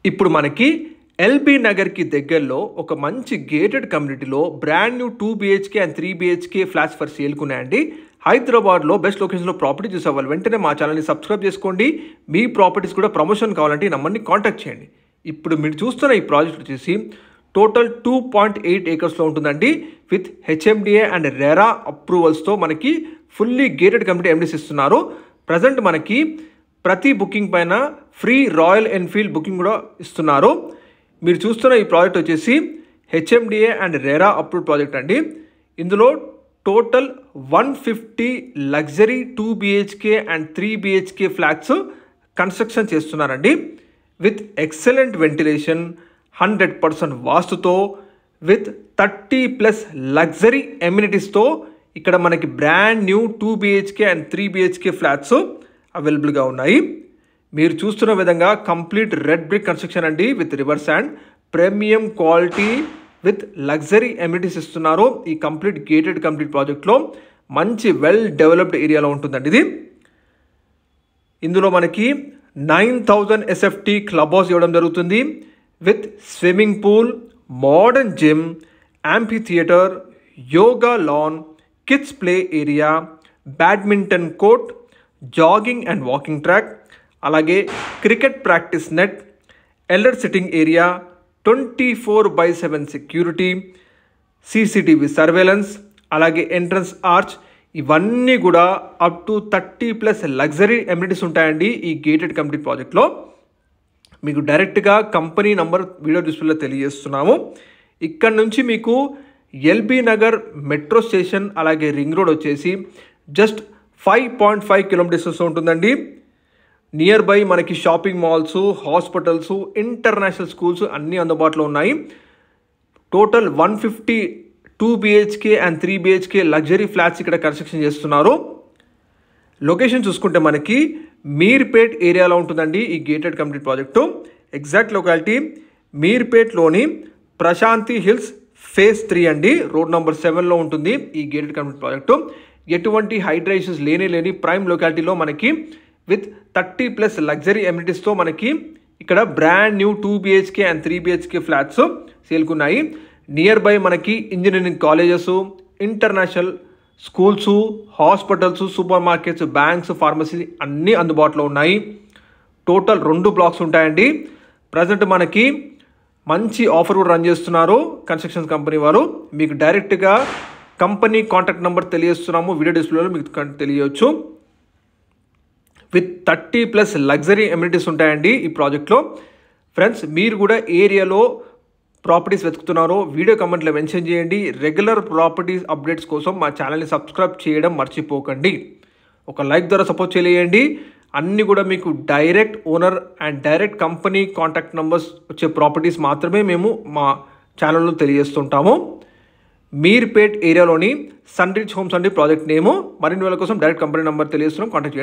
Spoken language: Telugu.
ఇప్పుడు మనకి ఎల్బీ నగర్కి దగ్గరలో ఒక మంచి గేటెడ్ కమ్యూనిటీలో brand new 2 BHK and 3 BHK flats for సేల్కు ఉన్నాయండి. హైదరాబాద్లో బెస్ట్ లొకేషన్లో ప్రాపర్టీ చూసేవాళ్ళు వెంటనే మా ఛానల్ని సబ్స్క్రైబ్ చేసుకోండి. మీ ప్రాపర్టీస్ కూడా ప్రమోషన్ కావాలంటే ఈ నంబర్ని కాంటాక్ట్ చేయండి. ఇప్పుడు మీరు చూస్తున్న ఈ ప్రాజెక్ట్ వచ్చేసి టోటల్ 2.8 ఏకర్స్లో ఉంటుందండి. విత్ HMDA అండ్ రెరా అప్రూవల్స్తో మనకి ఫుల్లీ గేటెడ్ కమ్యూనిటీ ఎండీస్ ఇస్తున్నారు. ప్రజెంట్ మనకి ప్రతి బుకింగ్ పైన ఫ్రీ రాయల్ ఎన్ఫీల్డ్ బుకింగ్ కూడా ఇస్తున్నారు. మీరు చూస్తున్న ఈ ప్రాజెక్ట్ వచ్చేసి HMDA and RERA approved project అండి. ఇందులో total 150 luxury 2 BHK and 3 BHK flats construction చేస్తున్నారండి. విత్ ఎక్సలెంట్ వెంటిలేషన్, 100% వాస్తుతో, విత్ 30+ లగ్జరీ ఎమ్యూనిటీస్తో ఇక్కడ మనకి brand new 2 BHK and 3 BHK flats అవైలబుల్గా ఉన్నాయి. మీరు చూస్తున్న విధంగా కంప్లీట్ రెడ్ బ్రిక్ కన్స్ట్రక్షన్ అండి. With river sand, premium quality with luxury amenities ఇస్తున్నారు. ఈ కంప్లీట్ గేటెడ్ కంప్లీట్ ప్రాజెక్ట్లో మంచి వెల్ డెవలప్డ్ ఏరియాలో ఉంటుందండి ఇది. ఇందులో మనకి 9000 SFT క్లబ్ హౌస్ ఇవ్వడం జరుగుతుంది. With swimming pool, modern gym, amphitheatre, yoga lawn, kids play area, badminton court, jogging and walking track, అలాగే cricket practice net, elder sitting area, 24/7 security, CCTV surveillance, అలాగే ఎంట్రన్స్ ఆర్చ్, ఇవన్నీ కూడా అప్ టు 30+ లగ్జరీ ఎమ్యూనిటీస్ ఉంటాయండి ఈ గేటెడ్ కమ్యూనిటీ ప్రాజెక్ట్లో. మీకు డైరెక్ట్గా కంపెనీ నంబర్ వీడియో డిస్ప్లేలో తెలియజేస్తున్నాము. ఇక్కడ నుంచి మీకు ఎల్బీ నగర్ మెట్రో స్టేషన్ అలాగే రింగ్ రోడ్ వచ్చేసి జస్ట్ 5.5 కిలోమీటర్స్ ఉంటుందండి. నియర్ బై మనకి shopping malls, hospitals, international schools అన్నీ అందుబాటులో ఉన్నాయి. Total 150 2 BHK and 3 BHK luxury flats ఇక్కడ కన్స్ట్రక్షన్ చేస్తున్నారు. లొకేషన్ చూసుకుంటే మనకి మీర్పేట్ ఏరియాలో ఉంటుందండి ఈ gated community project. Exact locality మీర్పేట్లోని ప్రశాంతి హిల్స్ ఫేజ్ 3 అండి. రోడ్ నెంబర్ 7లో ఉంటుంది ఈ గేటెడ్ కమ్యూనిటీ ప్రాజెక్టు. ఎటువంటి హైడ్రేషన్స్ లేని ప్రైమ్ లొకాలిటీలో మనకి విత్ 30+ లగ్జరీ ఎమ్యూనిటీస్తో మనకి ఇక్కడ brand new 2 BHK and 3 BHK flats సేల్కున్నాయి. నియర్ బై మనకి engineering colleges, international schools, hospitals, supermarkets, banks, pharmacy అన్నీ అందుబాటులో ఉన్నాయి. టోటల్ 2 బ్లాక్స్ ఉంటాయండి. ప్రజెంట్ మనకి మంచి ఆఫర్ కూడా రన్ చేస్తున్నారు కన్స్ట్రక్షన్ కంపెనీ వారు. మీకు డైరెక్ట్గా కంపెనీ కాంటాక్ట్ నెంబర్ తెలియజేస్తున్నాము, వీడియో డిస్ప్లేలో మీకు తెలియవచ్చు. విత్ 30+ లగ్జరీ ఎమ్యూనిటీస్ ఉంటాయండి ఈ ప్రాజెక్ట్లో. ఫ్రెండ్స్, మీరు కూడా ఏరియాలో ప్రాపర్టీస్ వెతుకుతున్నారో వీడియో కమెంట్లో మెన్షన్ చేయండి. రెగ్యులర్ ప్రాపర్టీస్ అప్డేట్స్ కోసం మా ఛానల్ని సబ్స్క్రైబ్ చేయడం మర్చిపోకండి. ఒక లైక్ ద్వారా సపోర్ట్ చేయండి. అన్నీ కూడా మీకు direct owner and direct company contact numbers వచ్చే ప్రాపర్టీస్ మాత్రమే మేము మా ఛానల్లో తెలియజేస్తుంటాము. మీర్పేట్ ఏరియాలోని సన్ రిచ్ హోమ్స్ అండి ప్రాజెక్ట్ నేము. మరిన్ని వేల కోసం డైరెక్ట్ కంపెనీ నెంబర్ తెలియజేస్తున్నాం, కాంటాక్ట్ చేయండి.